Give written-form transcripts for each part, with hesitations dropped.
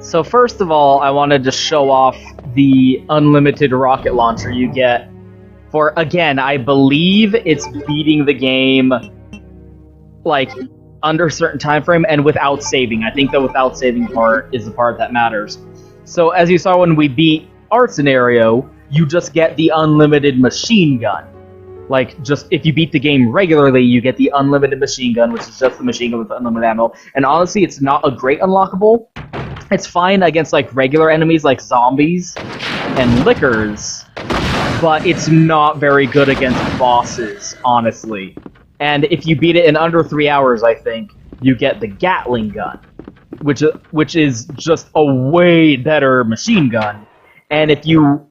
So first of all, I wanted to show off the unlimited rocket launcher you get for, again, I believe it's beating the game, like, under a certain time frame and without saving. I think the without saving part is the part that matters. So as you saw when we beat our scenario, you just get the unlimited machine gun. Like, just if you beat the game regularly, you get the unlimited machine gun, which is just the machine gun with unlimited ammo. And honestly, it's not a great unlockable. It's fine against, like, regular enemies like zombies and lickers, but it's not very good against bosses, honestly. And if you beat it in under 3 hours, I think, you get the Gatling gun, which is just a way better machine gun. And if you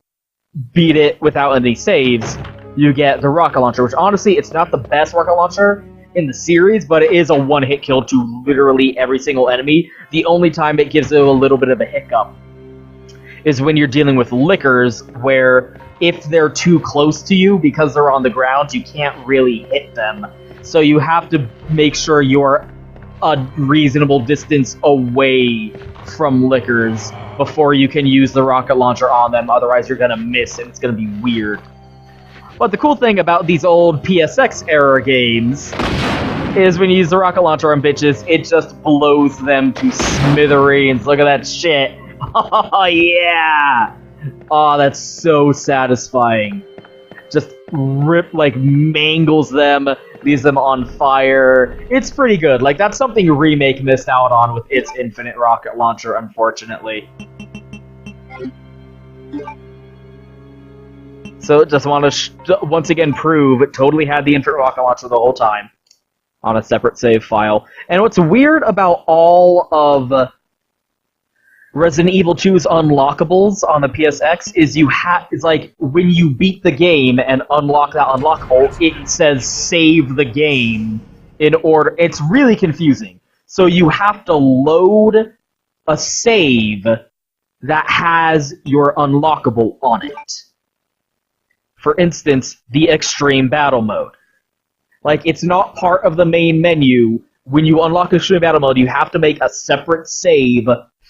beat it without any saves, you get the rocket launcher, which honestly, it's not the best rocket launcher in the series, but it is a one-hit kill to literally every single enemy. The only time it gives you a little bit of a hiccup is when you're dealing with lickers, where if they're too close to you, because they're on the ground, you can't really hit them. So you have to make sure you're a reasonable distance away from lickers before you can use the rocket launcher on them, otherwise you're gonna miss and it's gonna be weird. But the cool thing about these old PSX era games is when you use the rocket launcher on bitches, it just blows them to smithereens. Look at that shit. Oh, yeah! Oh, that's so satisfying. Just mangles them, leaves them on fire. It's pretty good. Like, that's something Remake missed out on with its infinite rocket launcher, unfortunately. So, just want to once again prove it totally had the infinite rocket launcher the whole time on a separate save file. And what's weird about all of Resident Evil 2's unlockables on the PSX is it's like when you beat the game and unlock that unlockable, it says save the game in order. It's really confusing. So you have to load a save that has your unlockable on it. For instance, the Extreme Battle Mode. Like, it's not part of the main menu. When you unlock Extreme Battle Mode, you have to make a separate save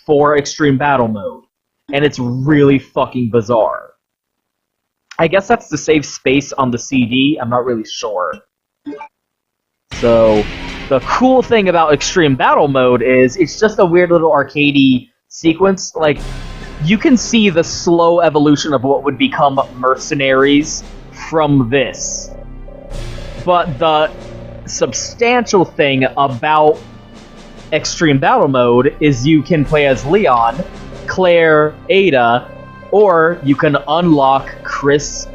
for Extreme Battle Mode. And it's really fucking bizarre. I guess that's to save space on the CD, I'm not really sure. So, the cool thing about Extreme Battle Mode is it's just a weird little arcadey sequence. Like, you can see the slow evolution of what would become mercenaries from this. But the substantial thing about Extreme Battle Mode is you can play as Leon, Claire, Ada, or you can unlock Chris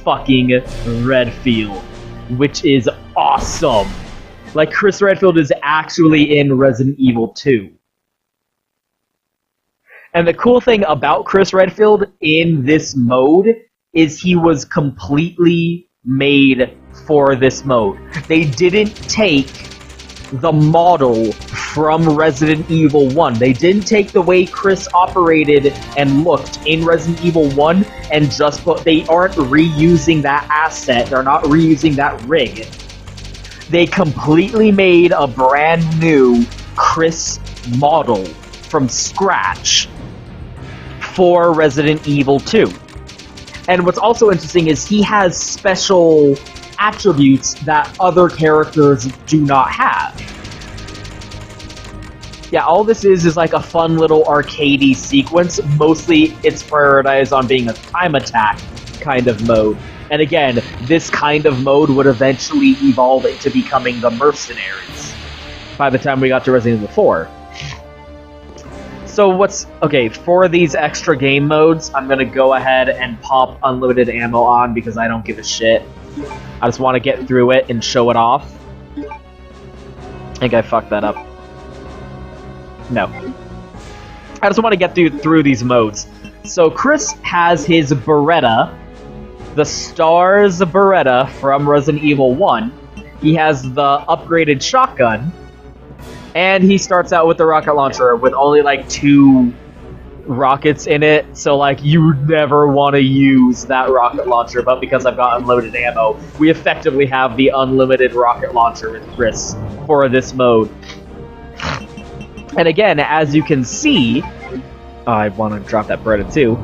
fucking Redfield, which is awesome. Like, Chris Redfield is actually in Resident Evil 2. And the cool thing about Chris Redfield in this mode is he was completely made for this mode. They didn't take the model from Resident Evil 1. They didn't take the way Chris operated and looked in Resident Evil 1 and just put... They aren't reusing that asset. They're not reusing that rig. They completely made a brand new Chris model from scratch for Resident Evil 2. And what's also interesting is he has special attributes that other characters do not have. Yeah, all this is like a fun little arcadey sequence. Mostly it's prioritized on being a time attack kind of mode. And again, this kind of mode would eventually evolve into becoming the Mercenaries by the time we got to Resident Evil 4. So okay, for these extra game modes, I'm gonna go ahead and pop unlimited ammo on because I don't give a shit. I just want to get through it and show it off. I think I fucked that up. No. I just want to get through these modes. So Chris has his Beretta, the Stars Beretta from Resident Evil 1. He has the upgraded shotgun. And he starts out with the rocket launcher with only like 2 rockets in it, so like you never want to use that rocket launcher, but because I've got unlimited ammo, we effectively have the unlimited rocket launcher with Chris for this mode. And again, as you can see, I want to drop that Beretta too.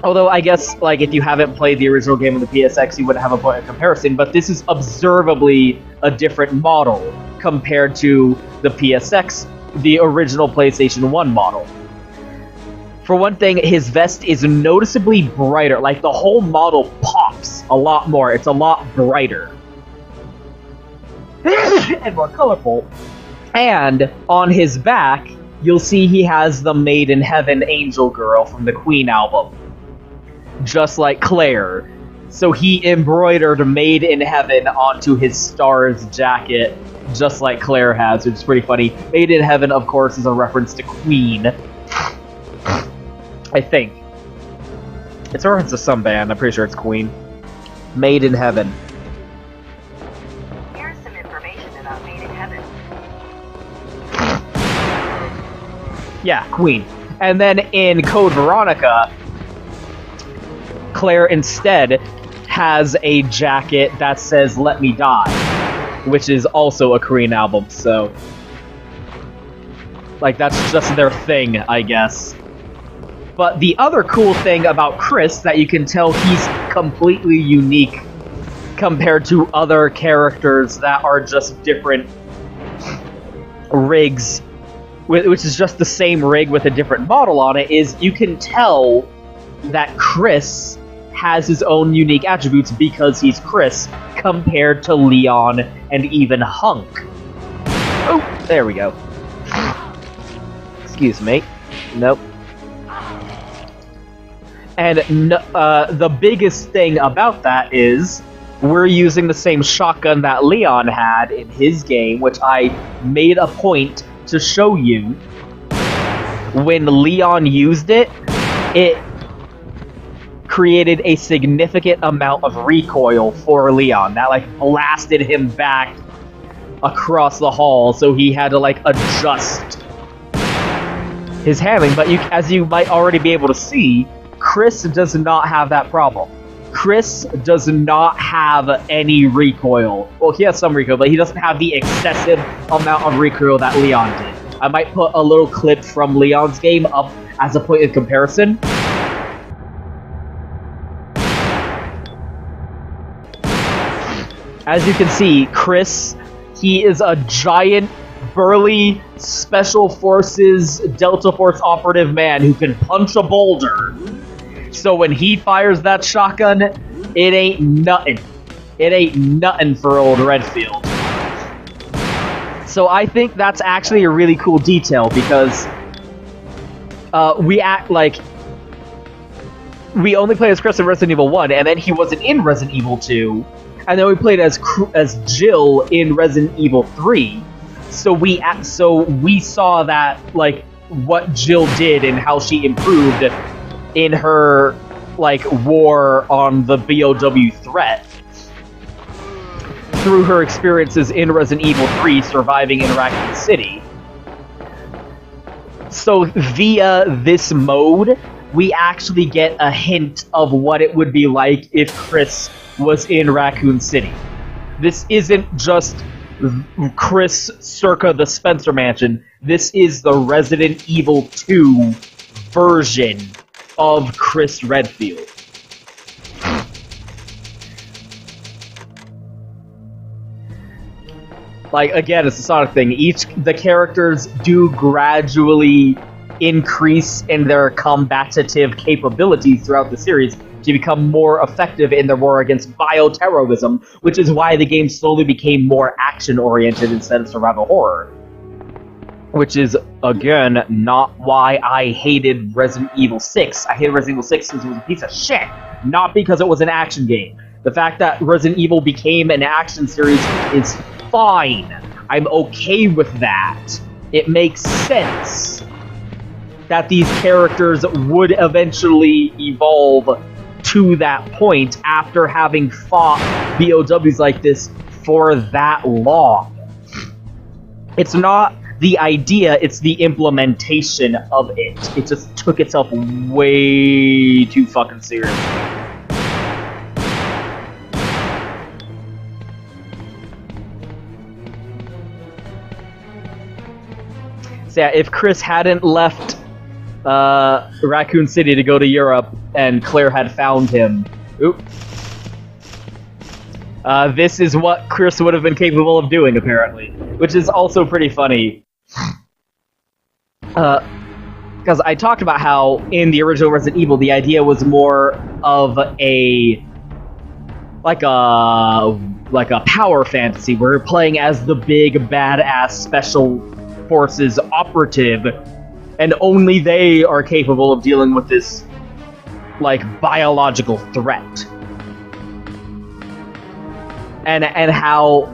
Although, I guess, like, if you haven't played the original game on the PSX, you wouldn't have a point of comparison, but this is observably a different model compared to the PSX, the original PlayStation 1 model. For one thing, his vest is noticeably brighter. Like, the whole model pops a lot more. It's a lot brighter. And more colorful. And on his back, you'll see he has the Made in Heaven Angel Girl from the Queen album. Just like Claire. So he embroidered Made in Heaven onto his Stars jacket, just like Claire has, which is pretty funny. Made in Heaven, of course, is a reference to Queen. I think. It's a reference to some band, I'm pretty sure it's Queen. Made in Heaven. Here's some information about Made in Heaven. Yeah, Queen. And then in Code Veronica, Claire instead has a jacket that says Let Me Die, which is also a Korean album, so like that's just their thing, I guess. But the other cool thing about Chris that you can tell he's completely unique compared to other characters that are just different rigs, which is just the same rig with a different model on it, is you can tell that Chris has his own unique attributes because he's Chris, compared to Leon and even Hunk. Oh, there we go. Excuse me. Nope. And the biggest thing about that is we're using the same shotgun that Leon had in his game, which I made a point to show you. When Leon used it, it created a significant amount of recoil for Leon. That, like, blasted him back across the hall, so he had to, like, adjust his handling. But as you might already be able to see, Chris does not have that problem. Chris does not have any recoil. Well, he has some recoil, but he doesn't have the excessive amount of recoil that Leon did. I might put a little clip from Leon's game up as a point of comparison. As you can see, Chris, he is a giant, burly, Special Forces, Delta Force operative man who can punch a boulder. So when he fires that shotgun, it ain't nothing. It ain't nothing for old Redfield. So I think that's actually a really cool detail, because we act like we only played as Chris in Resident Evil 1, and then he wasn't in Resident Evil 2, and then we played as Jill in Resident Evil 3. So we saw that, like, what Jill did and how she improved in her, like, war on the BOW threat through her experiences in Resident Evil 3 surviving in Raccoon City. So via this mode, we actually get a hint of what it would be like if Chris was in Raccoon City. This isn't just Chris circa the Spencer Mansion. This is the Resident Evil 2 version of Chris Redfield. Like, again, it's a Sonic thing. The characters do gradually increase in their combative capabilities throughout the series to become more effective in their war against bioterrorism, which is why the game slowly became more action-oriented instead of survival horror. Which is, again, not why I hated Resident Evil 6. I hated Resident Evil 6 because it was a piece of shit, not because it was an action game. The fact that Resident Evil became an action series is fine. I'm okay with that. It makes sense that these characters would eventually evolve to that point after having fought BOWs like this for that long. It's not the idea, it's the implementation of it. It just took itself way too fucking seriously. So yeah, if Chris hadn't left Raccoon City to go to Europe, and Claire had found him. Oop. This is what Chris would have been capable of doing, apparently. Which is also pretty funny. Because I talked about how, in the original Resident Evil, the idea was more of a... like a power fantasy, where you're playing as the big, badass Special Forces operative, and only they are capable of dealing with this, like, biological threat. And how,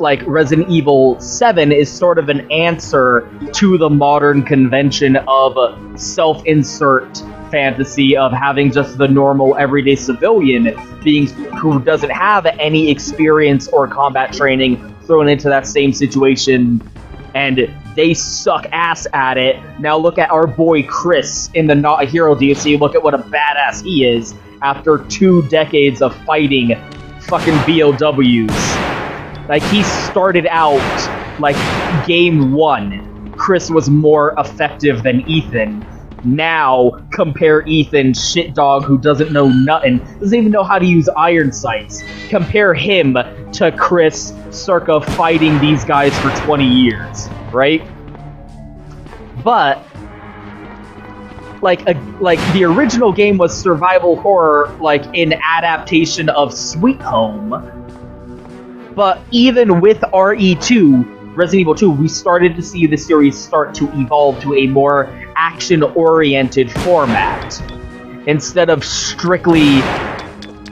like, Resident Evil 7 is sort of an answer to the modern convention of self-insert fantasy of having just the normal everyday civilian being who doesn't have any experience or combat training thrown into that same situation, and they suck ass at it. Now look at our boy Chris in the Not a Hero DLC. Look at what a badass he is after 2 decades of fighting fucking BOWs. Like, he started out, like, game 1, Chris was more effective than Ethan. Now, compare Ethan, shit dog who doesn't know nothing, doesn't even know how to use iron sights. Compare him to Chris circa fighting these guys for 20 years, right? But, like the original game was survival horror, like, an adaptation of Sweet Home. But even with RE2, Resident Evil 2, we started to see the series start to evolve to a more action-oriented format. Instead of strictly,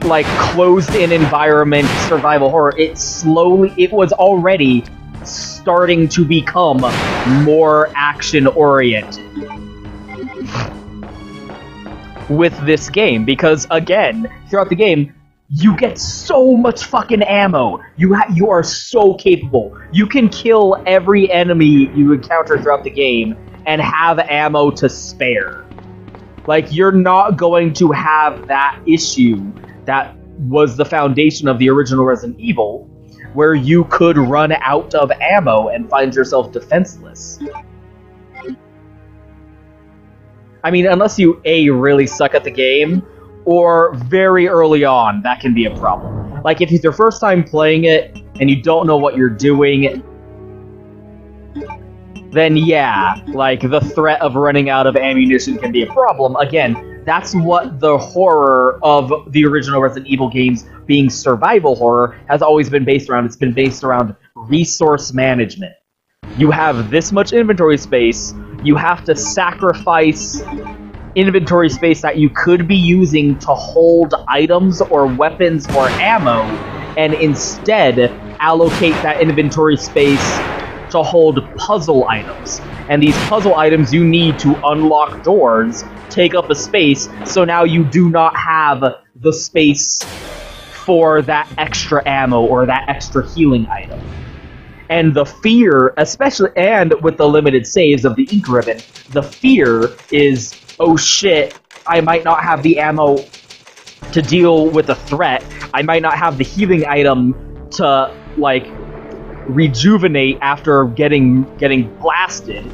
like, closed-in environment survival horror, it was already starting to become more action-oriented with this game. Because, again, throughout the game, you get so much fucking ammo. You are so capable. You can kill every enemy you encounter throughout the game and have ammo to spare. Like, you're not going to have that issue that was the foundation of the original Resident Evil, where you could run out of ammo and find yourself defenseless. I mean, unless you, A, really suck at the game, or very early on, that can be a problem. Like, if it's your first time playing it, and you don't know what you're doing, then yeah, like, the threat of running out of ammunition can be a problem. Again, that's what the horror of the original Resident Evil games being survival horror has always been based around. It's been based around resource management. You have this much inventory space, you have to sacrifice inventory space that you could be using to hold items or weapons or ammo, and instead allocate that inventory space to hold puzzle items. And these puzzle items you need to unlock doors take up a space, so now you do not have the space for that extra ammo or that extra healing item. And the fear, especially, and with the limited saves of the ink ribbon, the fear is, oh shit, I might not have the ammo to deal with a threat. I might not have the healing item to, like, rejuvenate after getting blasted,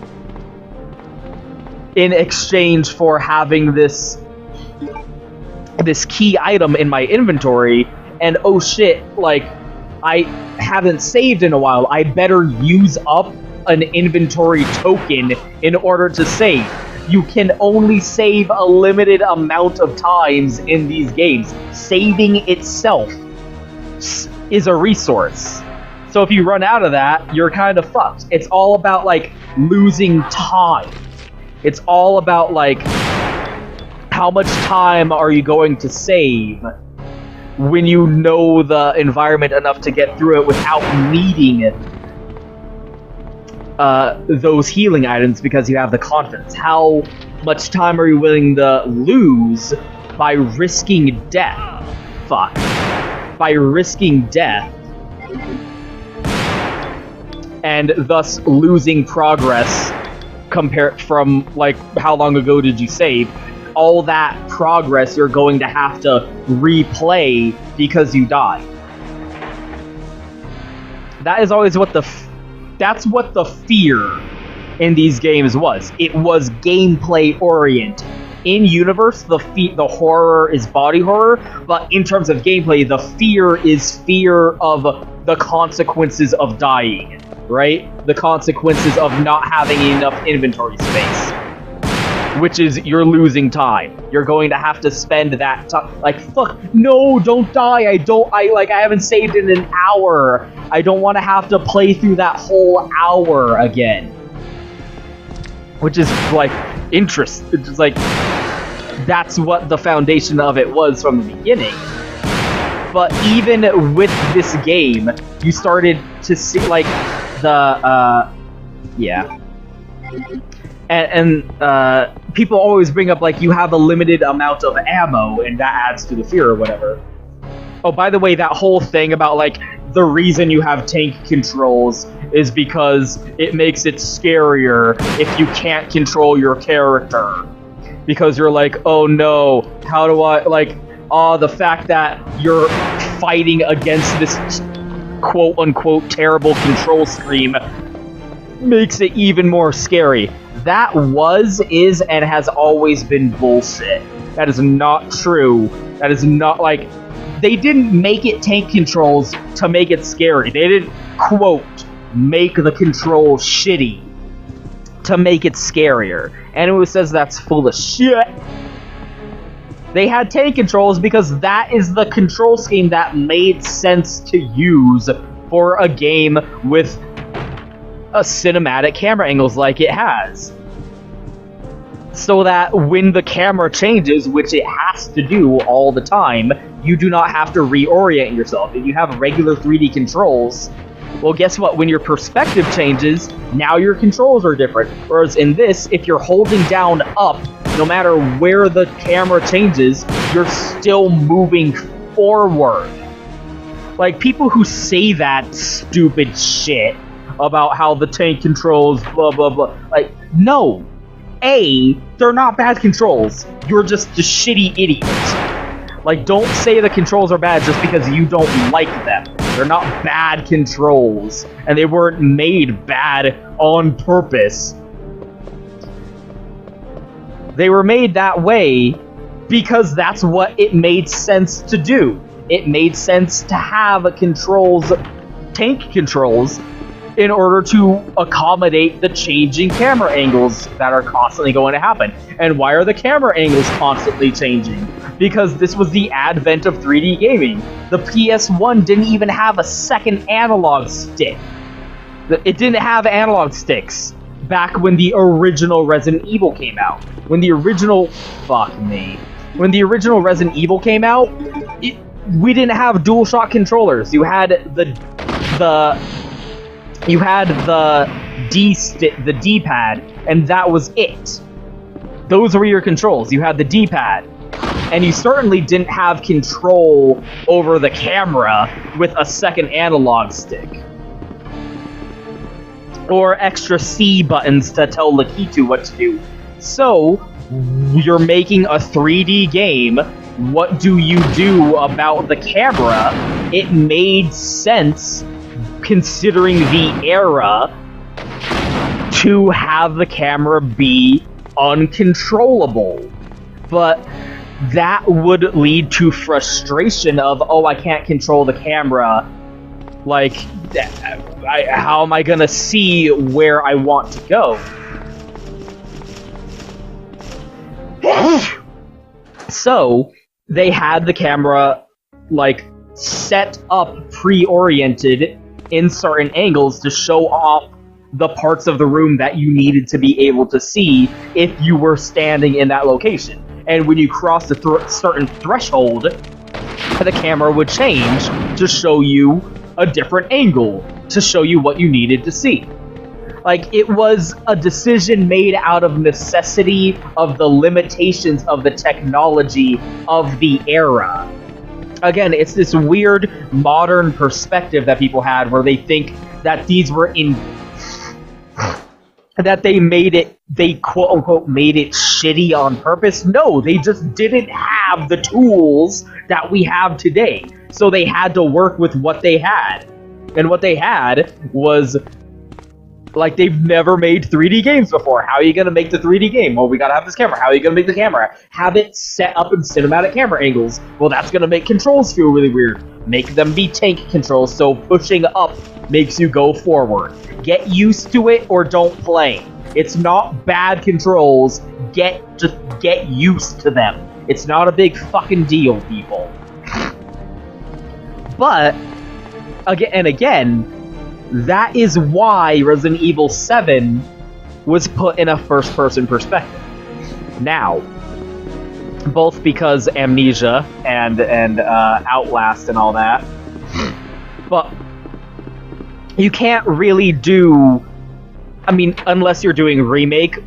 in exchange for having this key item in my inventory, and oh shit, like, I haven't saved in a while, I better use up an inventory token in order to save. You can only save a limited amount of times in these games. Saving itself is a resource. So if you run out of that, you're kind of fucked. It's all about, like, losing time. It's all about, like, how much time are you going to save when you know the environment enough to get through it without needing those healing items because you have the confidence. How much time are you willing to lose by risking death? Fuck. By risking death, and thus losing progress compared from, like, how long ago did you save? All that progress you're going to have to replay because you died. That is always what that's what the fear in these games was. It was gameplay oriented. In universe, the horror is body horror, but in terms of gameplay, the fear is fear of the consequences of dying, right? The consequences of not having enough inventory space. Which is, you're losing time. You're going to have to spend that time. Like, fuck, no, don't die. I haven't saved in an hour. I don't want to have to play through that whole hour again. Which is, like, it's just like, that's what the foundation of it was from the beginning. But even with this game, you started to see, like, yeah. And people always bring up, like, you have a limited amount of ammo, and that adds to the fear or whatever. Oh, by the way, that whole thing about, like, the reason you have tank controls is because it makes it scarier if you can't control your character. Because you're like, oh no, how do I, like, the fact that you're fighting against this quote-unquote terrible control scheme makes it even more scary. That is, and has always been bullshit. That is not true. That is not, like, they didn't make it tank controls to make it scary. They didn't, quote, make the controls shitty to make it scarier. Anyone who says that's full of shit. They had tank controls because that is the control scheme that made sense to use for a game with a cinematic camera angles like it has. So that when the camera changes, which it has to do all the time, you do not have to reorient yourself. If you have regular 3D controls, well, guess what? When your perspective changes, now your controls are different. Whereas in this, if you're holding down up, no matter where the camera changes, you're still moving forward. Like, people who say that stupid shit about how the tank controls, blah, blah, blah. Like, no. A, they're not bad controls. You're just a shitty idiot. Like, don't say the controls are bad just because you don't like them. They're not bad controls. And they weren't made bad on purpose. They were made that way because that's what it made sense to do. It made sense to have controls, tank controls, in order to accommodate the changing camera angles that are constantly going to happen. And why are the camera angles constantly changing? Because this was the advent of 3D gaming. The PS1 didn't even have a second analog stick. It didn't have analog sticks back when the original Resident Evil came out. When the original... Fuck me. When the original Resident Evil came out, we didn't have DualShock controllers. You had the D-pad, and that was it. Those were your controls. You had the D-pad. And you certainly didn't have control over the camera with a second analog stick. Or extra C buttons to tell Lakitu what to do. So, you're making a 3D game. What do you do about the camera? It made sense, considering the era, to have the camera be uncontrollable. But that would lead to frustration of, oh, I can't control the camera. Like, how am I gonna see where I want to go? So, they had the camera, like, set up pre-oriented in certain angles to show off the parts of the room that you needed to be able to see if you were standing in that location. And when you crossed a certain threshold, the camera would change to show you a different angle, to show you what you needed to see. Like, it was a decision made out of necessity of the limitations of the technology of the era. Again, it's this weird modern perspective that people had where they think that these were that they quote-unquote made it shitty on purpose. No, they just didn't have the tools that we have today. So they had to work with what they had. And what they had was, Like, they've never made 3D games before. How are you going to make the 3D game? Well, we got to have this camera. How are you going to make the camera? Have it set up in cinematic camera angles. Well, that's going to make controls feel really weird. Make them be tank controls, so pushing up makes you go forward. Get used to it or don't play. It's not bad controls. Just get used to them. It's not a big fucking deal, people. But, again, that is why Resident Evil 7 was put in a first-person perspective. Now, both because Amnesia and Outlast and all that, but you can't really do... I mean, unless you're doing remake,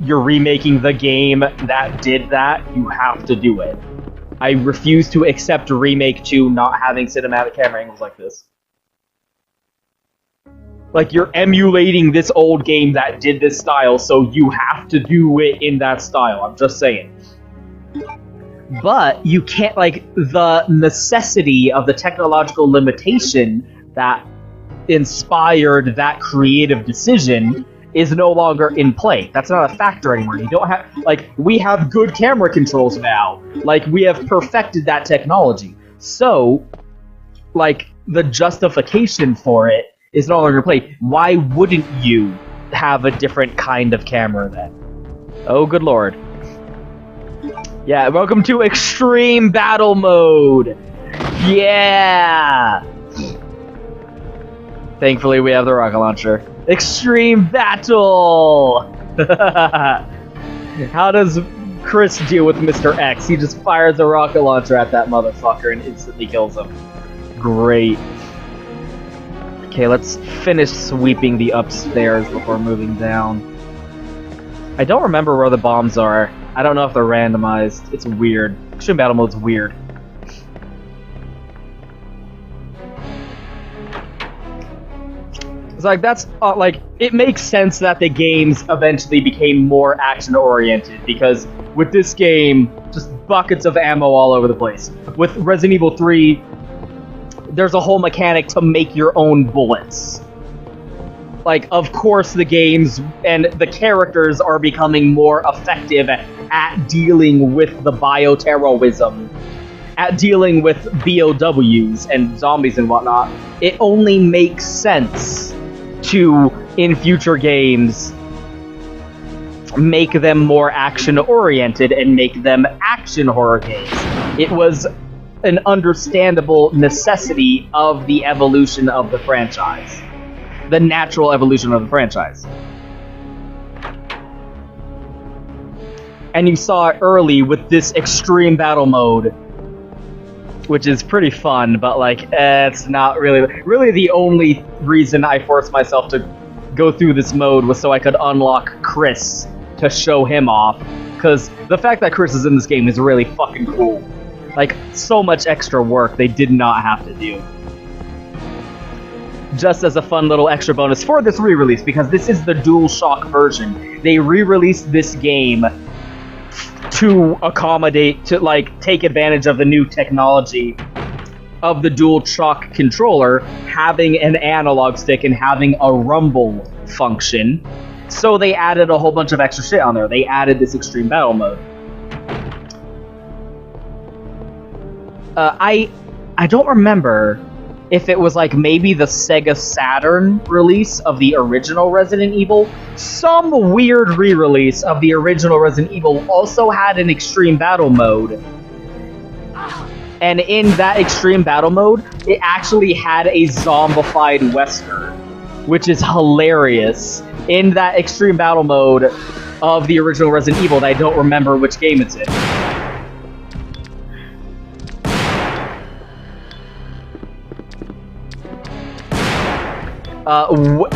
you're remaking the game that did that, you have to do it. I refuse to accept Remake 2 not having cinematic camera angles like this. Like, you're emulating this old game that did this style, so you have to do it in that style. I'm just saying. But you can't, like, the necessity of the technological limitation that inspired that creative decision is no longer in play. That's not a factor anymore. You don't have, like, we have good camera controls now. Like, we have perfected that technology. So, like, the justification for it is no longer in play. Why wouldn't you have a different kind of camera then? Oh, good lord. Yeah, welcome to Extreme Battle Mode! Yeah! Thankfully, we have the rocket launcher. Extreme Battle! How does Chris deal with Mr. X? He just fires a rocket launcher at that motherfucker and instantly kills him. Great. Okay, let's finish sweeping the upstairs before moving down. I don't remember where the bombs are. I don't know if they're randomized. It's weird. Extreme Battle Mode's weird. It's like, that's, like, it makes sense that the games eventually became more action-oriented, because with this game, just buckets of ammo all over the place. With Resident Evil 3, there's a whole mechanic to make your own bullets. Like, of course the games and the characters are becoming more effective at dealing with the bioterrorism, at dealing with BOWs and zombies and whatnot. It only makes sense to, in future games, make them more action-oriented and make them action horror games. It was an understandable necessity of the evolution of the franchise. The natural evolution of the franchise. And you saw it early with this Extreme Battle Mode, which is pretty fun, but, like, it's not really the only reason I forced myself to go through this mode was so I could unlock Chris to show him off, because the fact that Chris is in this game is really fucking cool. Like, so much extra work they did not have to do. Just as a fun little extra bonus for this re-release, because this is the DualShock version. They re-released this game to accommodate, to, like, take advantage of the new technology of the DualShock controller having an analog stick and having a rumble function. So they added a whole bunch of extra shit on there. They added this Extreme Battle Mode. I don't remember if it was, like, maybe the Sega Saturn release of the original Resident Evil. Some weird re-release of the original Resident Evil also had an Extreme Battle Mode. And in that Extreme Battle Mode, it actually had a zombified Wesker, which is hilarious. In that Extreme Battle Mode of the original Resident Evil, that I don't remember which game it's in.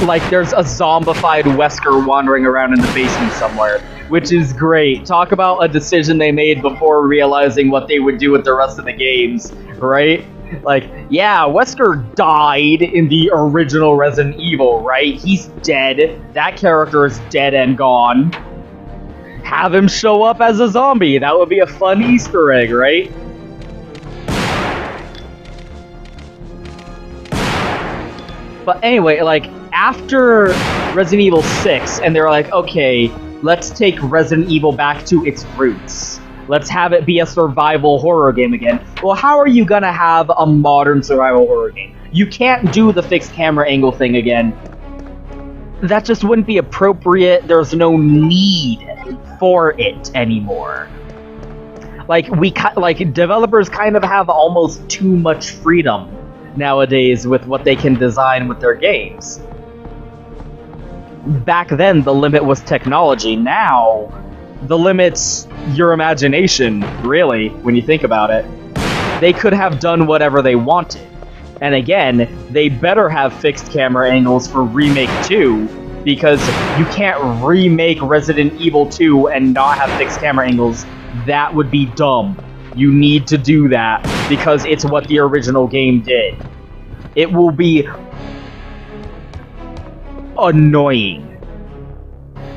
Like, there's a zombified Wesker wandering around in the basement somewhere, which is great. Talk about a decision they made before realizing what they would do with the rest of the games, right? Like, yeah, Wesker died in the original Resident Evil, right? He's dead. That character is dead and gone. Have him show up as a zombie. That would be a fun Easter egg, right? But anyway, like, after Resident Evil 6, and they're like, okay, let's take Resident Evil back to its roots. Let's have it be a survival horror game again. Well, how are you gonna have a modern survival horror game? You can't do the fixed camera angle thing again. That just wouldn't be appropriate. There's no need for it anymore. Like, developers kind of have almost too much freedom nowadays with what they can design with their games. Back then, the limit was technology. Now, the limit's your imagination, really, when you think about it. They could have done whatever they wanted. And again, they better have fixed camera angles for Remake 2, because you can't remake Resident Evil 2 and not have fixed camera angles. That would be dumb. You need to do that, because it's what the original game did. It will be annoying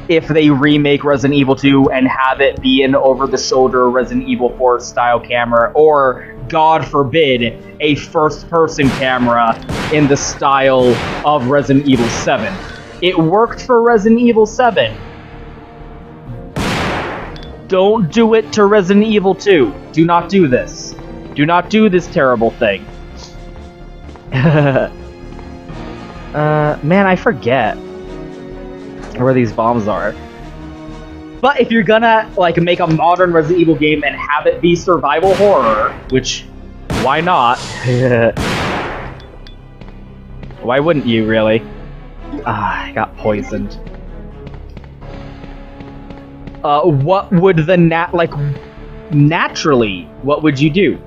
if they remake Resident Evil 2 and have it be an over-the-shoulder Resident Evil 4 style camera, or, God forbid, a first-person camera in the style of Resident Evil 7. It worked for Resident Evil 7. Don't do it to Resident Evil 2. Do not do this. Do not do this terrible thing. Man, I forget where these bombs are. But if you're gonna, like, make a modern Resident Evil game and have it be survival horror, which, why not? Why wouldn't you, really? I got poisoned. What would the naturally, what would you do?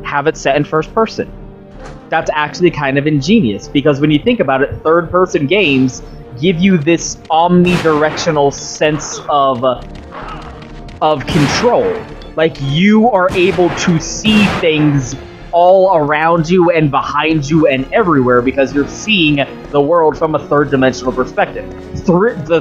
Have it set in first person. That's actually kind of ingenious, because when you think about it, third-person games give you this omnidirectional sense of control. Like, you are able to see things all around you and behind you and everywhere, because you're seeing the world from a third-dimensional perspective. The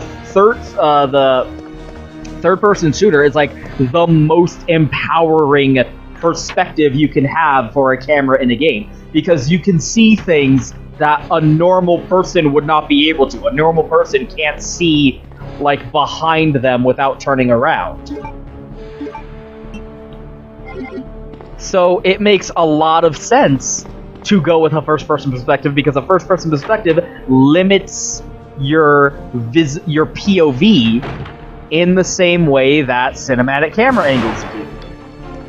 third-person shooter is like the most empowering perspective you can have for a camera in a game, because you can see things that a normal person would not be able to. A normal person can't see, like, behind them without turning around. So it makes a lot of sense to go with a first-person perspective, because a first-person perspective limits your POV in the same way that cinematic camera angles do.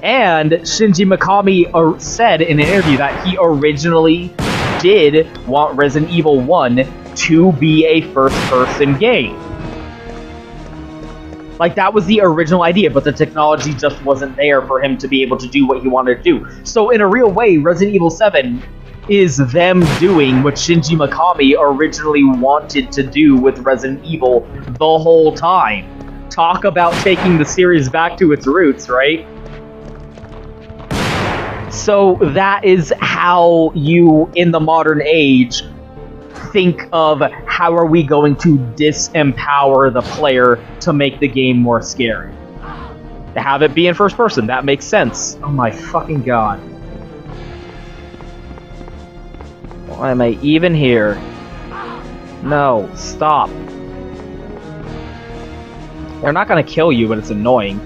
And Shinji Mikami said in an interview that he originally did want Resident Evil 1 to be a first-person game. Like, that was the original idea, but the technology just wasn't there for him to be able to do what he wanted to do. So in a real way, Resident Evil 7 is them doing what Shinji Mikami originally wanted to do with Resident Evil the whole time. Talk about taking the series back to its roots, right? So that is how you, in the modern age, think of how are we going to disempower the player to make the game more scary. To have it be in first person, that makes sense. Oh my fucking god. Why am I even here? No, stop. They're not gonna kill you, but it's annoying.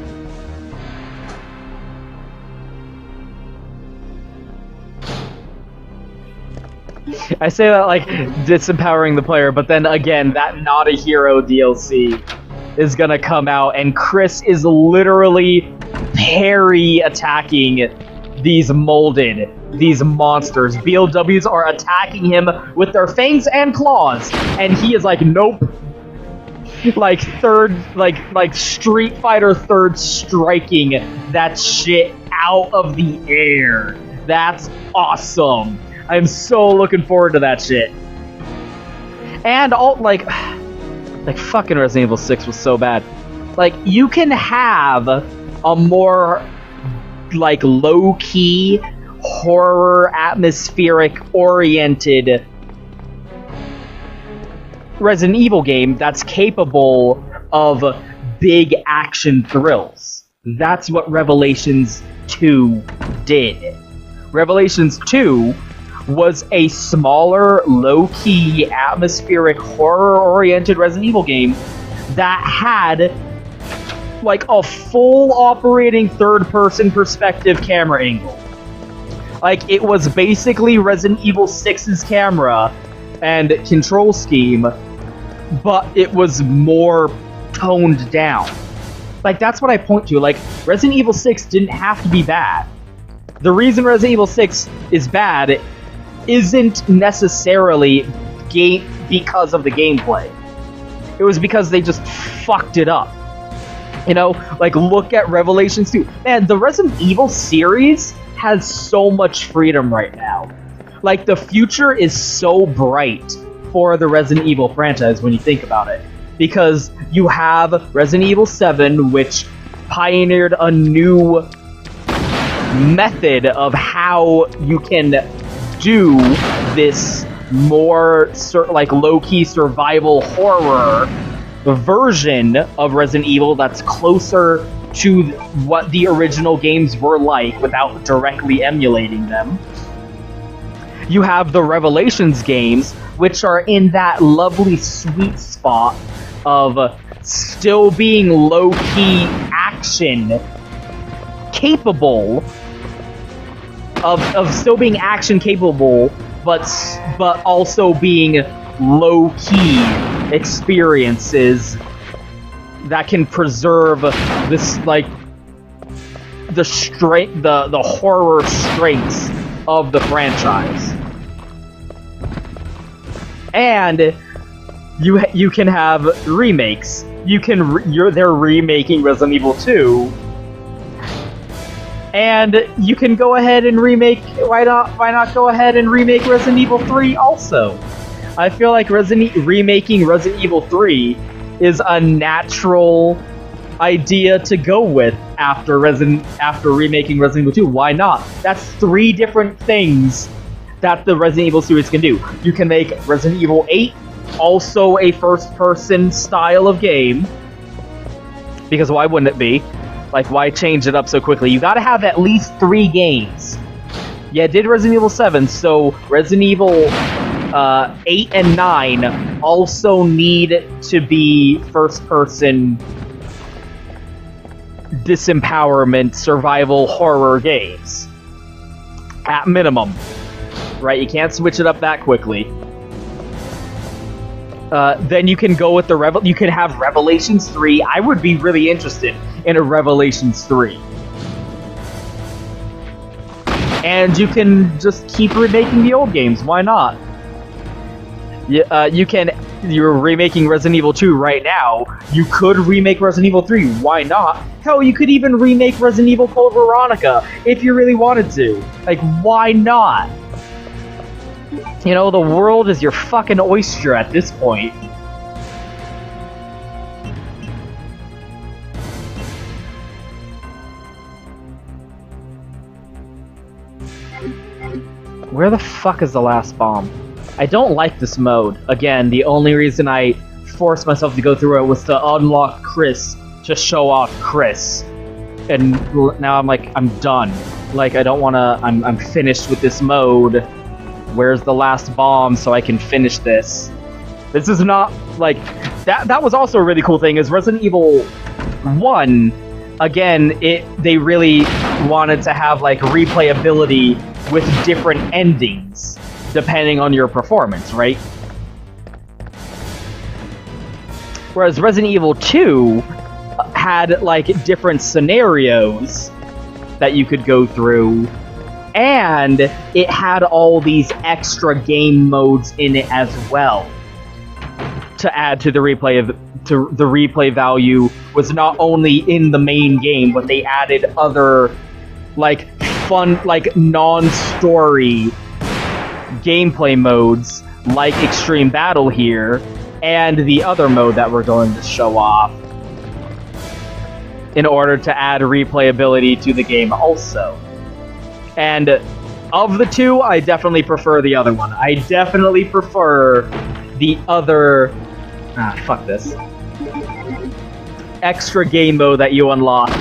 I say that like disempowering the player, but then again, that Not a Hero DLC is gonna come out, and Chris is literally parry attacking these molded, these monsters. BOWs are attacking him with their fangs and claws, and he is like, nope. Like Street Fighter 3rd striking that shit out of the air. That's awesome. I'm so looking forward to that shit. And all like fucking Resident Evil 6 was so bad. Like, you can have a more like low-key horror atmospheric oriented Resident Evil game that's capable of big action thrills. That's what Revelations 2 did. Revelations 2 was a smaller, low-key, atmospheric, horror-oriented Resident Evil game that had like a full operating third-person perspective camera angle. Like, it was basically Resident Evil 6's camera and control scheme, but it was more toned down. Like, that's what I point to. Like, Resident Evil 6 didn't have to be bad. The reason Resident Evil 6 is bad isn't necessarily because of the gameplay. It was because they just fucked it up. You know, like, look at Revelations 2. Man, the Resident Evil series has so much freedom right now. Like, the future is so bright for the Resident Evil franchise when you think about it. Because you have Resident Evil 7, which pioneered a new method of how you can do this more like low-key survival horror version of Resident Evil that's closer to what the original games were like without directly emulating them. You have the Revelations games, which are in that lovely sweet spot of still being low-key action capable of still being action capable, but also being low-key experiences that can preserve this, like, the strength, the horror strengths of the franchise. And you can have remakes. They're remaking Resident Evil 2. And you can go ahead and remake, why not go ahead and remake Resident Evil 3 also? I feel like remaking Resident Evil 3 is a natural idea to go with after remaking Resident Evil 2. Why not? That's 3 different things that the Resident Evil series can do. You can make Resident Evil 8 also a first-person style of game, because why wouldn't it be? Like, why change it up so quickly? You gotta have at least 3 games. Yeah, it did Resident Evil 7, so Resident Evil 8 and 9 also need to be first-person disempowerment survival horror games. At minimum. Right, you can't switch it up that quickly. Then you can go with you can have Revelations 3. I would be really interested in a Revelations 3. And you can just keep remaking the old games. Why not? You're remaking Resident Evil 2 right now. You could remake Resident Evil 3. Why not? Hell, you could even remake Resident Evil Code Veronica if you really wanted to. Like, why not? You know, the world is your fucking oyster at this point. Where the fuck is the last bomb? I don't like this mode. Again, the only reason I forced myself to go through it was to unlock Chris, to show off Chris. And now I'm like, I'm done. Like, I don't wanna, I'm finished with this mode. Where's the last bomb so I can finish this? This is not, like, that was also a really cool thing, is Resident Evil 1, again, they really wanted to have, like, replayability with different endings, depending on your performance, right? Whereas Resident Evil 2 had, like, different scenarios that you could go through, and it had all these extra game modes in it as well to add to the replay value. Was not only in the main game, but they added other, like, fun, like, non-story gameplay modes, like Extreme Battle here, and the other mode that we're going to show off, in order to add replayability to the game also. And of the two, I definitely prefer the other one. I definitely prefer the other... fuck this. Extra game mode that you unlock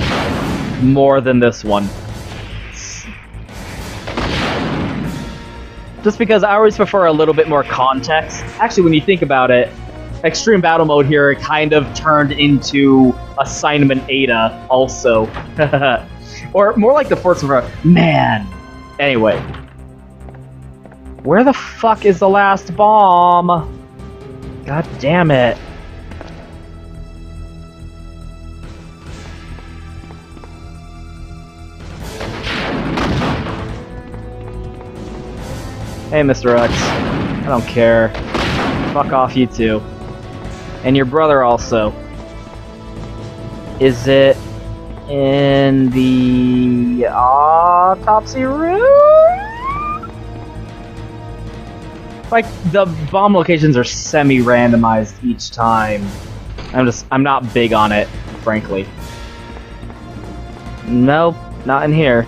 more than this one. Just because I always prefer a little bit more context. Actually, when you think about it, Extreme Battle Mode here kind of turned into Assignment Ada also. Or more like the first one. Man! Anyway. Where the fuck is the last bomb? God damn it. Hey, Mr. X. I don't care. Fuck off, you two. And your brother also. Is it in the autopsy room? Like, the bomb locations are semi-randomized each time. I'm not big on it, frankly. Nope, not in here.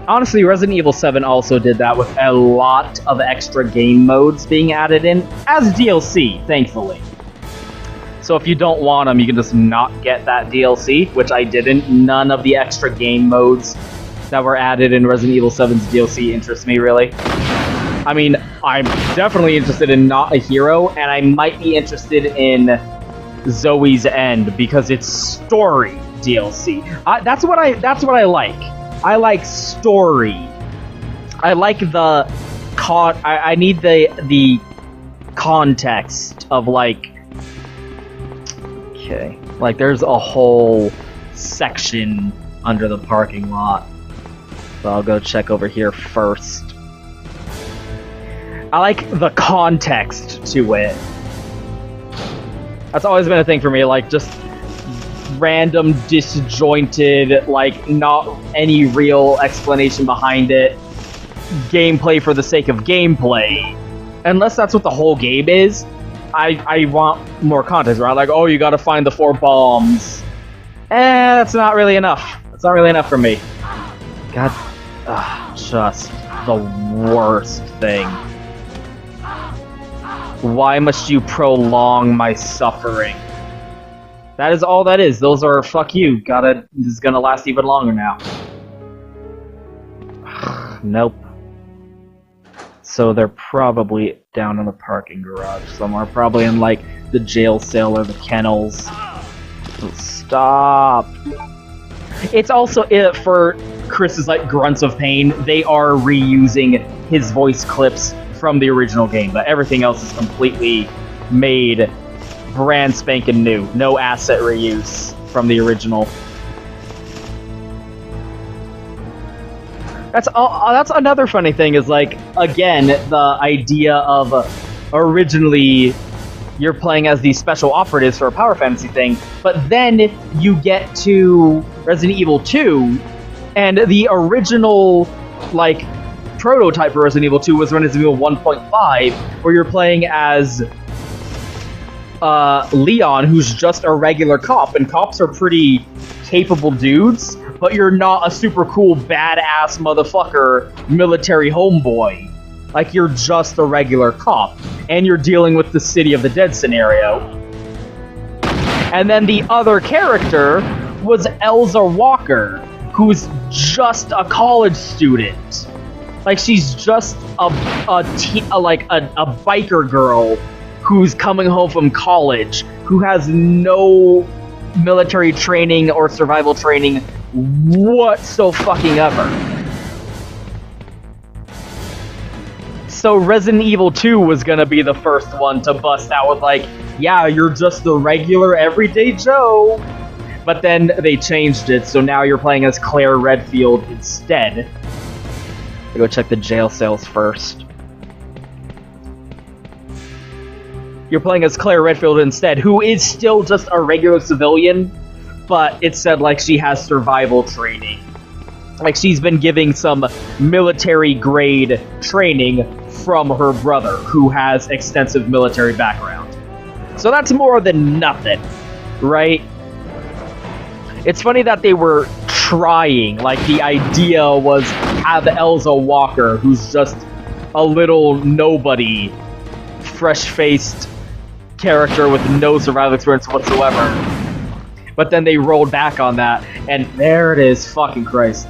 Honestly, Resident Evil 7 also did that with a lot of extra game modes being added in as DLC, thankfully. So if you don't want them, you can just not get that DLC, which I didn't. None of the extra game modes that were added in Resident Evil 7's DLC interest me, really. I mean, I'm definitely interested in Not a Hero, and I might be interested in Zoe's End, because it's story DLC. That's what I like. I like story. I like the I need the context of, like, okay, like there's a whole section under the parking lot. So I'll go check over here first. I like the context to it. That's always been a thing for me, like, just random, disjointed, like, not any real explanation behind it. Gameplay for the sake of gameplay. Unless that's what the whole game is, I want more context, right? Like, oh, you gotta find the 4 bombs. That's not really enough. That's not really enough for me. God, just the worst thing. Why must you prolong my suffering? That is all that is. Those are fuck you. This is gonna last even longer now. Nope. So they're probably down in the parking garage somewhere. Probably in, like, the jail cell or the kennels. Stop. It's also, for Chris's, like, grunts of pain, they are reusing his voice clips from the original game, but everything else is completely made brand spanking new. No asset reuse from the original. That's another funny thing is, like, again, the idea of originally you're playing as these special operatives for a power fantasy thing, but then you get to Resident Evil 2, and the original, like, prototype for Resident Evil 2 was Resident Evil 1.5, where you're playing as Leon, who's just a regular cop, and cops are pretty capable dudes, but you're not a super cool, badass motherfucker military homeboy. Like, you're just a regular cop, and you're dealing with the City of the Dead scenario. And then the other character was Elza Walker, who's just a college student. Like, she's just a biker girl who's coming home from college, who has no military training or survival training whatsoever. So Resident Evil 2 was gonna be the first one to bust out with, like, yeah, you're just the regular everyday Joe. But then they changed it, so now you're playing as Claire Redfield instead. I'll go check the jail cells first. You're playing as Claire Redfield instead, who is still just a regular civilian, but it said, like, she has survival training. Like, she's been giving some military-grade training from her brother, who has extensive military background. So that's more than nothing, right? It's funny that they were trying, like the idea was have Elza Walker, who's just a little nobody, fresh-faced character with no survival experience whatsoever. But then they rolled back on that, and there it is, fucking Christ.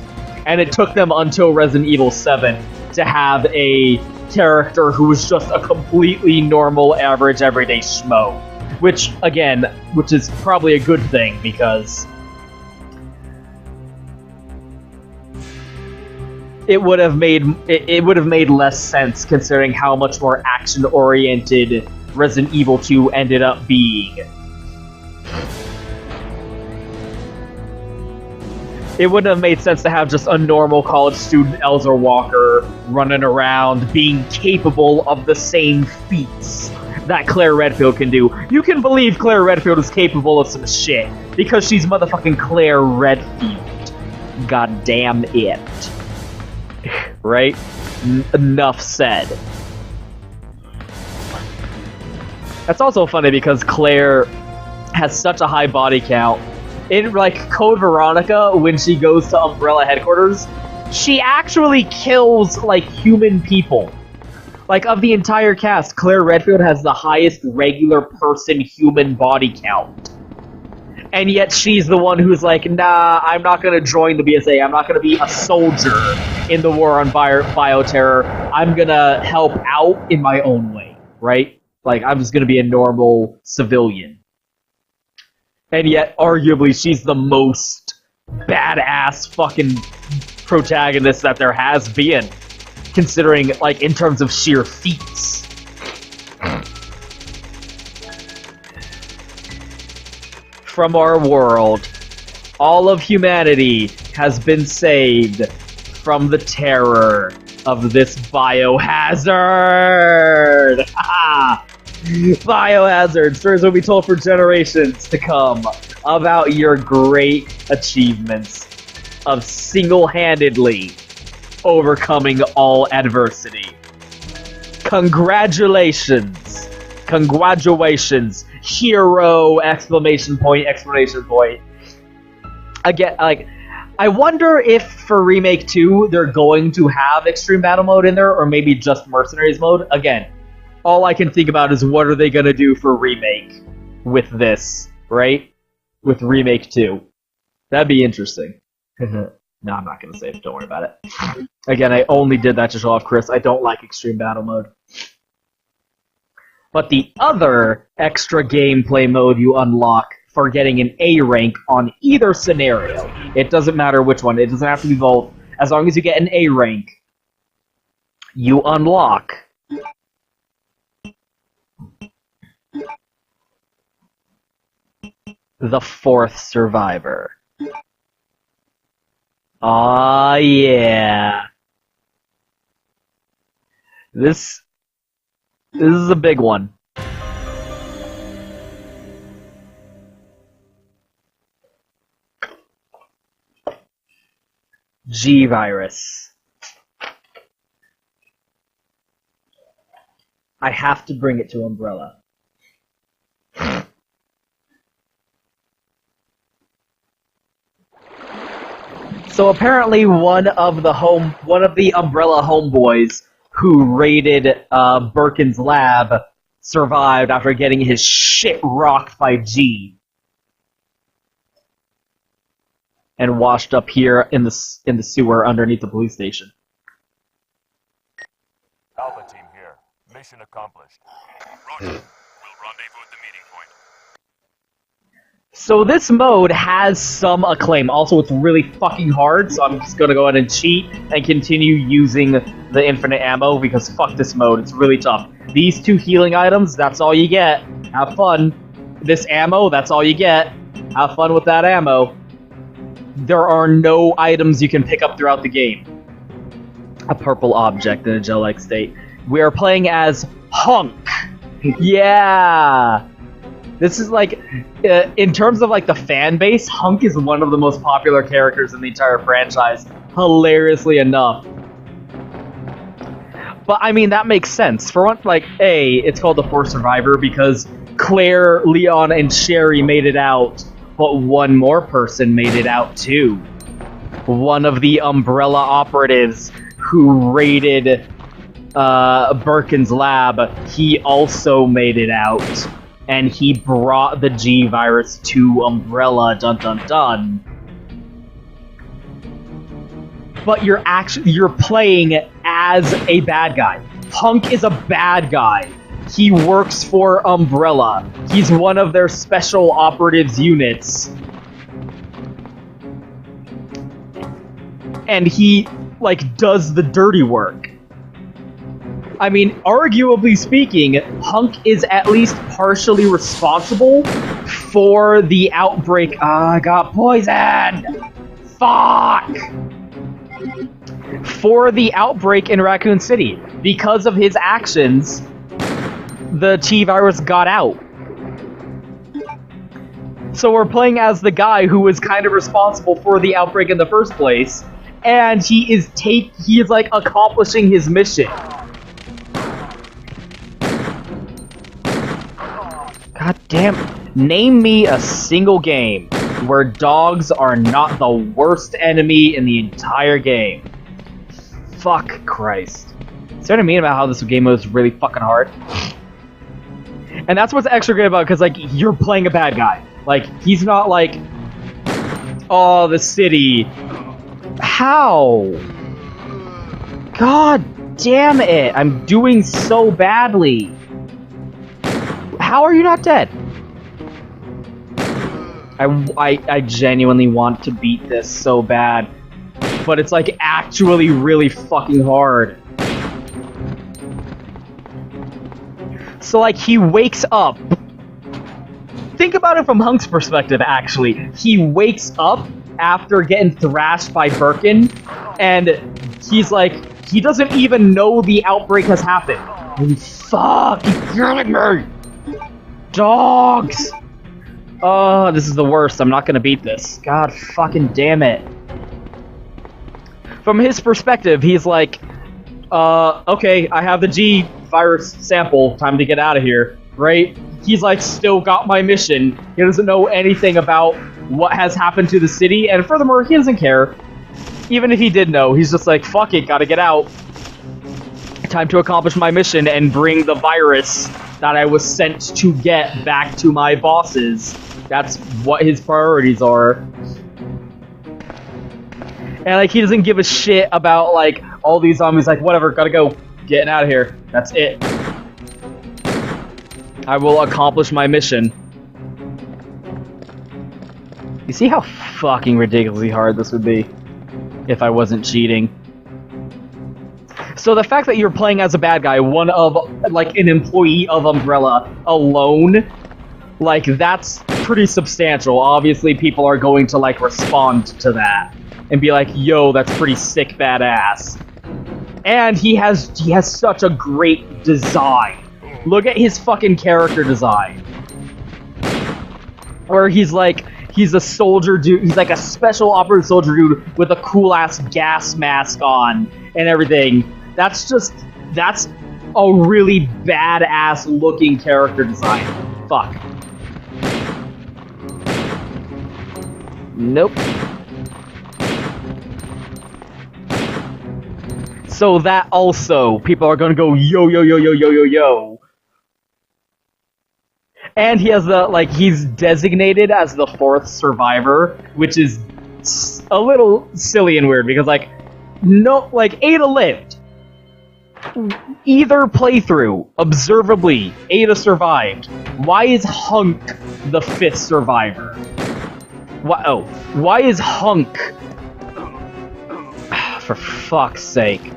And it took them until Resident Evil 7 to have a character who was just a completely normal, average, everyday schmo. Which is probably a good thing, because it would have made less sense considering how much more action-oriented Resident Evil 2 ended up being. It wouldn't have made sense to have just a normal college student Elza Walker running around being capable of the same feats that Claire Redfield can do. You can believe Claire Redfield is capable of some shit because she's motherfucking Claire Redfield. God damn it. Right? Enough said. That's also funny because Claire has such a high body count. In, like, Code Veronica, when she goes to Umbrella headquarters, she actually kills, like, human people. Like, of the entire cast, Claire Redfield has the highest regular person human body count. And yet she's the one who's like, nah, I'm not gonna join the BSA, I'm not gonna be a soldier in the war on bioterror, I'm gonna help out in my own way, right? Like, I'm just gonna be a normal civilian. And yet, arguably, she's the most badass fucking protagonist that there has been, considering, like, in terms of sheer feats. From our world, all of humanity has been saved from the terror of this biohazard! Biohazard! Stories will be told for generations to come about your great achievements of single-handedly overcoming all adversity. Congratulations! Congratulations! Hero! Exclamation point! Exclamation point! Again, like, I wonder if for Remake 2 they're going to have Extreme Battle Mode in there, or maybe just Mercenaries Mode. Again, all I can think about is what are they gonna do for Remake with this, right? With Remake 2. That'd be interesting. No, I'm not gonna say it, don't worry about it. Again, I only did that to show off Chris. I don't like Extreme Battle Mode. But the other extra gameplay mode you unlock for getting an A rank on either scenario, it doesn't matter which one, it doesn't have to be both, as long as you get an A rank, you unlock the fourth survivor. Aw, yeah. This is a big one. G-Virus. I have to bring it to Umbrella. So apparently one of the Umbrella homeboys who raided Birkin's lab survived after getting his shit rocked by G. And washed up here in the sewer underneath the police station. Alpha team here. Mission accomplished. Roger. We'll rendezvous at the meeting point. So this mode has some acclaim. Also, it's really fucking hard, so I'm just gonna go ahead and cheat and continue using the infinite ammo, because fuck this mode, it's really tough. These 2 healing items, that's all you get. Have fun. This ammo, that's all you get. Have fun with that ammo. There are no items you can pick up throughout the game. A purple object in a gel-like state. We are playing as Hunk. Yeah! This is like, in terms of like the fan base, Hunk is one of the most popular characters in the entire franchise, hilariously enough. But I mean, that makes sense. For one, like, A, it's called the Fourth Survivor because Claire, Leon, and Sherry made it out, but one more person made it out too. One of the Umbrella operatives who raided Birkin's lab, he also made it out. And he brought the G virus to Umbrella, dun dun dun. But you're playing as a bad guy. Hunk is a bad guy. He works for Umbrella. He's one of their special operatives units. And he, like, does the dirty work. I mean, arguably speaking, Hunk is at least partially responsible for the outbreak. I got poisoned! Fuck! For the outbreak in Raccoon City. Because of his actions, the T-Virus got out. So we're playing as the guy who was kind of responsible for the outbreak in the first place, and he is like accomplishing his mission. God damn. Name me a single game where dogs are not the worst enemy in the entire game. Fuck Christ. See what I mean about how this game was really fucking hard? And that's what's extra great about it, because, like, you're playing a bad guy. Like, he's not like, oh, the city. How? God damn it. I'm doing so badly. How are you not dead? I genuinely want to beat this so bad. But it's, like, actually really fucking hard. So, like, he wakes up. Think about it from Hunk's perspective, actually. He wakes up after getting thrashed by Birkin, and he's like, he doesn't even know the outbreak has happened. Holy fuck, he's killing me! Dogs! Oh, this is the worst. I'm not gonna beat this. God fucking damn it. From his perspective, he's like, okay, I have the G virus sample, time to get out of here, right? He's like, still got my mission. He doesn't know anything about what has happened to the city, and furthermore, he doesn't care. Even if he did know, he's just like, fuck it, gotta get out. Time to accomplish my mission and bring the virus that I was sent to get back to my bosses. That's what his priorities are. And, like, he doesn't give a shit about, like, all these zombies. Like, whatever, gotta go. Getting out of here. That's it. I will accomplish my mission. You see how fucking ridiculously hard this would be if I wasn't cheating? So the fact that you're playing as a bad guy, one of, like, an employee of Umbrella alone, like, that's pretty substantial. Obviously, people are going to, like, respond to that and be like, yo, that's pretty sick badass. And he has such a great design. Look at his fucking character design. Where he's like, he's a soldier dude, he's like a special operative soldier dude with a cool ass gas mask on and everything. That's a really badass looking character design. Fuck. Nope. So that also, people are gonna go, yo, yo, yo, yo, yo, yo, yo. And he has the, like, he's designated as the fourth survivor, which is a little silly and weird, because, like, no, like, Ada lived. Either playthrough, observably, Ada survived. Why is Hunk the fifth survivor? Why is Hunk... For fuck's sake.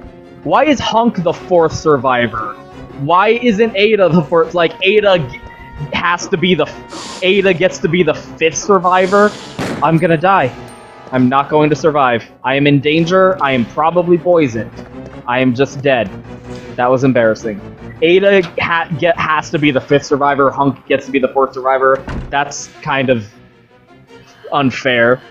Why is Hunk the fourth survivor? Why isn't Ada the fourth? Like, Ada gets to be the fifth survivor? I'm gonna die. I'm not going to survive. I am in danger. I am probably poisoned. I am just dead. That was embarrassing. Ada has to be the fifth survivor. Hunk gets to be the fourth survivor. That's kind of unfair.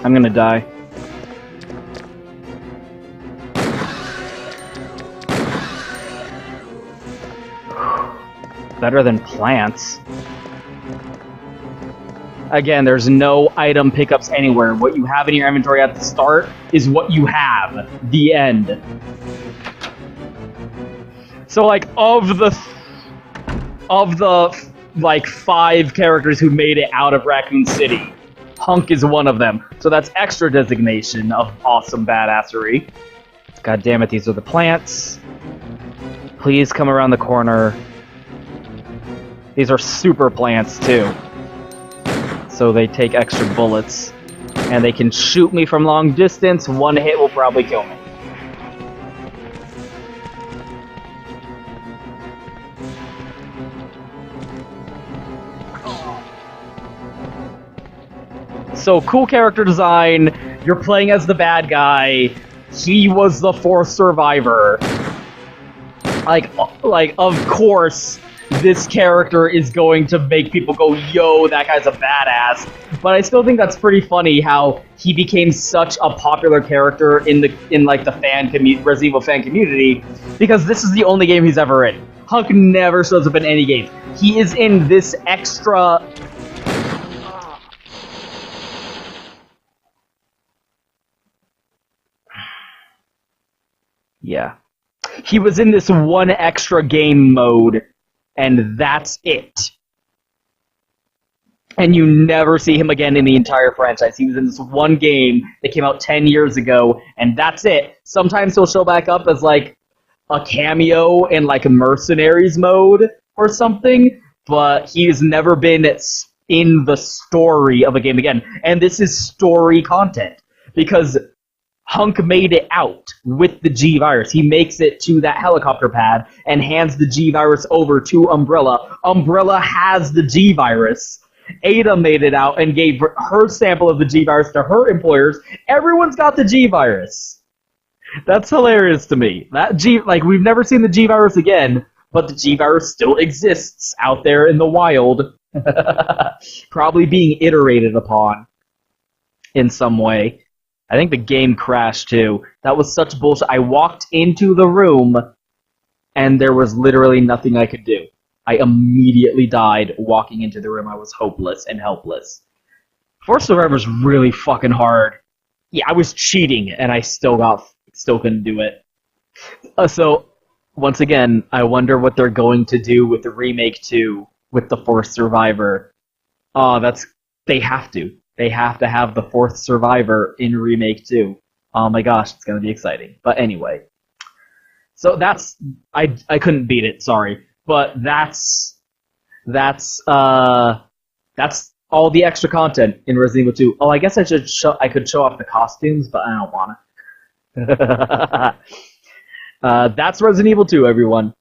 I'm gonna die. Better than plants. Again, there's no item pickups anywhere. What you have in your inventory at the start is what you have. The end. So, like, of the like 5 characters who made it out of Raccoon City, Hunk is one of them. So that's extra designation of awesome badassery. God damn it, these are the plants. Please come around the corner. These are super plants too. So they take extra bullets. And they can shoot me from long distance. One hit will probably kill me. So, cool character design, you're playing as the bad guy, he was the 4th survivor. Like, of course, this character is going to make people go, yo, that guy's a badass. But I still think that's pretty funny how he became such a popular character in the Resident Evil fan community, because this is the only game he's ever in. Hunk never shows up in any game. He is in this extra... Yeah. He was in this one extra game mode, and that's it. And you never see him again in the entire franchise. He was in this one game that came out 10 years ago, and that's it. Sometimes he'll show back up as, like, a cameo in, like, Mercenaries mode or something, but he's never been in the story of a game again. And this is story content, because Hunk made it out with the G-Virus. He makes it to that helicopter pad and hands the G-Virus over to Umbrella. Umbrella has the G-Virus. Ada made it out and gave her sample of the G-Virus to her employers. Everyone's got the G-Virus. That's hilarious to me. We've never seen the G-Virus again, but the G-Virus still exists out there in the wild. Probably being iterated upon in some way. I think the game crashed, too. That was such bullshit. I walked into the room, and there was literally nothing I could do. I immediately died walking into the room. I was hopeless and helpless. Force Survivor's really fucking hard. Yeah, I was cheating, and I still couldn't do it. So, once again, I wonder what they're going to do with the Remake 2 with the Force Survivor. They have to. They have to have the 4th survivor in Remake 2. Oh my gosh, it's going to be exciting. But anyway. So I couldn't beat it, sorry. But that's all the extra content in Resident Evil 2. Oh, I guess I could show off the costumes, but I don't want to. That's Resident Evil 2, everyone.